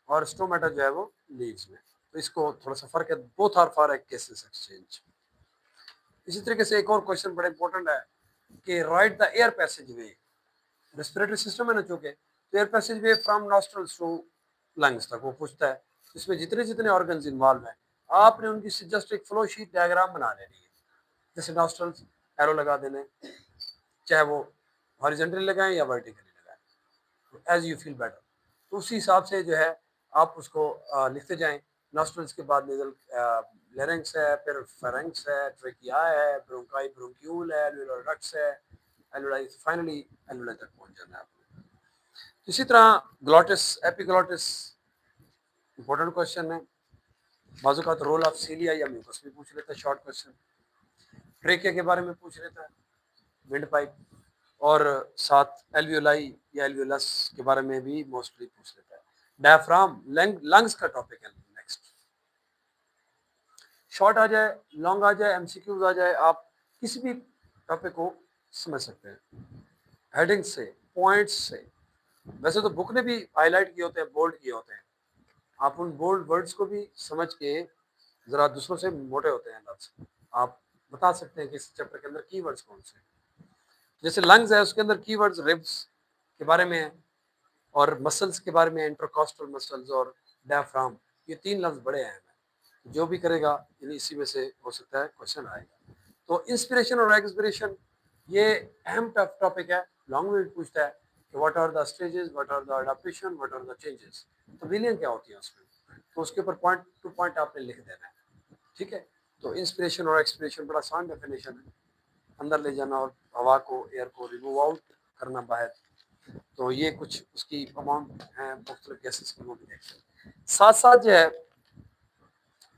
और स्टोमेटा जो है वो लीव्स में। तो इसको थोड़ा सा फर्क है, both are for gases exchange. इसी तरीके से एक और क्वेश्चन बड़ा इंपॉर्टेंट है कि right the air passage way, respiratory system है ना चूंकि, तो air passage way from nostrils to lungs तक वो पूछता है। इसमें जितने जितने ऑर्गन्स इन्वॉल्व हैं आपने उनकी जस्ट एक फ्लो शीट डायग्राम बना लेनी है। जैसे नॉस्ट्रल्स एरो लगा देने, चाहे वो हॉरिजॉन्टली लगाएं या वर्टिकली लगाएं, एज यू फील बेटर। तो उसी हिसाब से जो है आप उसको लिखते जाएं। नॉस्ट्रल्स के बाद नेजल लेरिंग्स है, फिर फेरिंग्स है, ट्रेकिया है, ब्रोंकाई ब्रोंक्यूल है, एल्वियोलर डक्ट्स है, एल्वियोलाई, फाइनली एल्वियोलाई तक पहुंच जाना है आपको। इसी तरह ग्लॉटिस एपिग्लॉटिस इंपॉर्टेंट क्वेश्चन है। बाजू का रोल ऑफ सीलिया या म्यूकस भी पूछ लेता है, शॉर्ट क्वेश्चन। ट्रेकिया के बारे में पूछ लेता है, विंड पाइप, और साथ एल्वियोलाई या एल्वियोलस के बारे में भी मोस्टली पूछ लेता है। डायफ्राम लंग्स का टॉपिक है नेक्स्ट। शॉर्ट आ जाए, लॉन्ग आ जाए, एमसीक्यूज आ जाए, आप किसी भी टॉपिक को समझ सकते हैं हेडिंग से, पॉइंट्स से। वैसे तो बुक ने भी हाईलाइट किए होते हैं, बोल्ड किए होते हैं, आप उन बोल्ड वर्ड्स को भी समझ के जरा दूसरों से मोटे होते हैं लफ्ज, आप बता सकते हैं कि इस चैप्टर के अंदर कीवर्ड्स कौन से। जैसे लंग्स है उसके अंदर कीवर्ड्स रिब्स के बारे में है, और मसल्स के बारे में, इंटरकॉस्टल मसल्स और डायफ्राम, ये तीन लफ्ज बड़े अहम हैं। जो भी करेगा इसी में से हो सकता है क्वेश्चन आएगा। तो इंस्पिरेशन और एक्सपिरेशन ये अहम टॉपिक है, लॉन्ग में भी पूछता है कि what are the stages, what are the adoption, what are the changes, तब्दीलियां क्या होती हैं उसमें, तो उसके ऊपर पॉइंट टू पॉइंट आपने लिख देना है। ठीक है, तो इंस्पिरेशन और एक्सपिरेशन बड़ा आसान डेफिनेशन है, अंदर ले जाना और हवा को, एयर को रिमूव आउट करना बाहर। तो ये कुछ उसकी अमाउंट है मुख्तलिफ गैसेस की, वो भी देखते हैं। साथ साथ जो है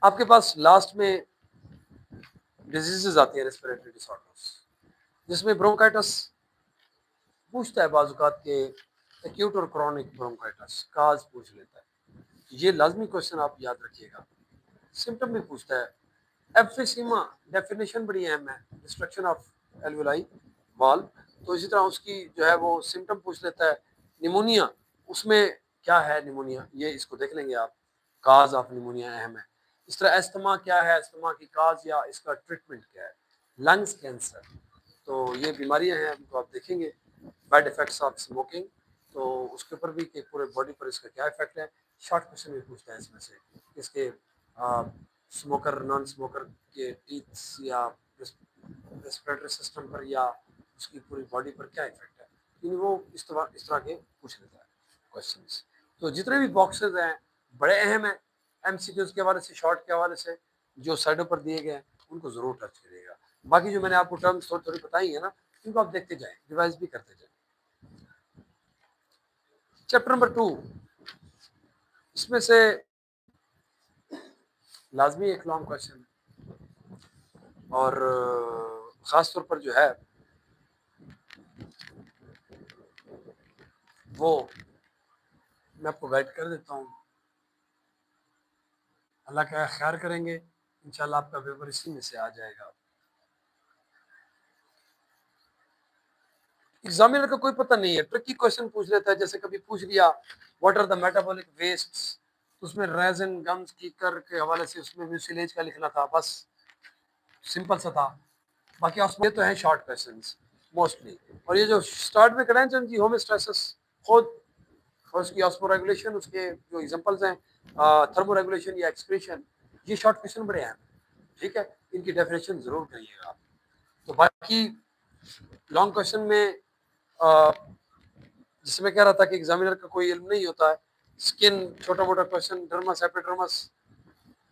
आपके पास लास्ट में डिजीजेज आती है, रेस्पिरेटरी डिसऑर्डर्स, जिसमें ब्रोंकाइटिस पूछता है बाजुकात के, एक्यूट और क्रॉनिक ब्रोंकाइटिस काज पूछ लेता है, ये लाजमी क्वेश्चन आप याद रखिएगा। सिम्टम भी पूछता है। एम्फिसीमा डेफिनेशन बड़ी अहम है, डिस्ट्रक्शन ऑफ एल्वियोलाई वाल्व, तो इसी तरह उसकी जो है वो सिम्टम पूछ लेता है। निमोनिया, उसमें क्या है निमोनिया, ये इसको देख लेंगे आप, काज ऑफ निमोनिया अहम है। इस तरह एस्थमा क्या है, एस्थमा की काज या इसका ट्रीटमेंट क्या है। लंग्स कैंसर, तो ये बीमारियां हैं, उनको आप देखेंगे। बैड इफेक्ट्स ऑफ स्मोकिंग, तो उसके ऊपर भी कि पूरे बॉडी पर इसका क्या इफेक्ट है, शॉर्ट क्वेश्चन भी पूछता है इसमें से। इसके स्मोकर नॉन स्मोकर के टीथ्स या रेस्पिरेटरी सिस्टम पर या उसकी पूरी बॉडी पर क्या इफेक्ट है, लेकिन वो इस तरह के पूछ लेता है क्वेश्चंस। तो जितने भी बॉक्सेस हैं बड़े अहम हैं, एमसीक्यूज के हवाले से, शॉर्ट के हवाले से, जो साइडों पर दिए गए हैं उनको जरूर टच करिएगा। बाकी जो मैंने आपको टर्म्स थोड़ी थोड़ी बताई है ना, इनको आप देखते जाएं, रिवाइज भी करते जाएं। चैप्टर नंबर 2, इसमें से लाजमी एक लॉन्ग क्वेश्चन, और ख़ास तौर पर जो है वो मैं आपको गाइड कर देता हूँ। अल्लाह का ख्याल करेंगे, इंशाल्लाह आपका पेपर इसी में से आ जाएगा। एग्जामिनर का कोई पता नहीं है, ट्रिकी क्वेश्चन पूछ लेता है। जैसे कभी पूछ लिया what are the metabolic wastes, उसमें रेजिन गम्स की कर के हवाले से उसमें म्यूसिलेज का लिखना था, बस सिंपल सा था। बाकी उसमें तो है शॉर्ट क्वेश्चंस मोस्टली। और ये जो स्टार्ट में कराए जी होमोस्टैसिस, खुद और उसकी ऑस्मोरेगुलेशन, उसके जो एग्जांपल्स हैं थर्मो रेगुलेशन या एक्सक्रीशन, ये शॉर्ट क्वेश्चन बड़े हैं। ठीक है, इनकी डेफिनेशन जरूर करिएगा आप। तो बाकी लॉन्ग क्वेश्चन में जिसमें कह रहा था कि एग्जामिनर का कोई इल्म नहीं होता है, स्किन छोटा मोटा question, dermis epidermis,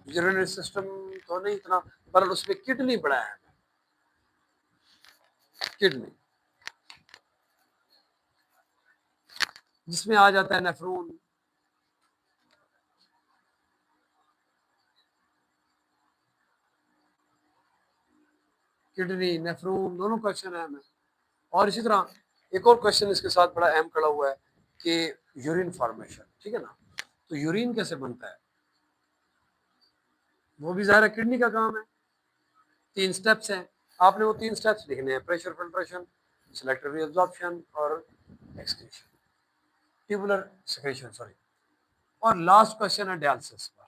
urinary system तो नहीं इतना, पर उसमें किडनी बड़ा है। किडनी जिसमें आ जाता है नेफ्रोन, किडनी नेफ्रोन दोनों क्वेश्चन है हमें। और इसी तरह एक और क्वेश्चन इसके साथ बड़ा अहम खड़ा हुआ है कि यूरिन फॉर्मेशन, ठीक है ना, तो यूरिन कैसे बनता है, वो भी ज़ाहिर है किडनी का काम है। 3 स्टेप्स हैं, आपने वो 3 स्टेप्स लिखने हैं, प्रेशर फिल्ट्रेशन, सेलेक्टिव एब्जॉर्प्शन और एक्सक्रीशन, ट्यूबुलर सेक्रेशन, सॉरी। और लास्ट क्वेश्चन है डायलिसिस पर।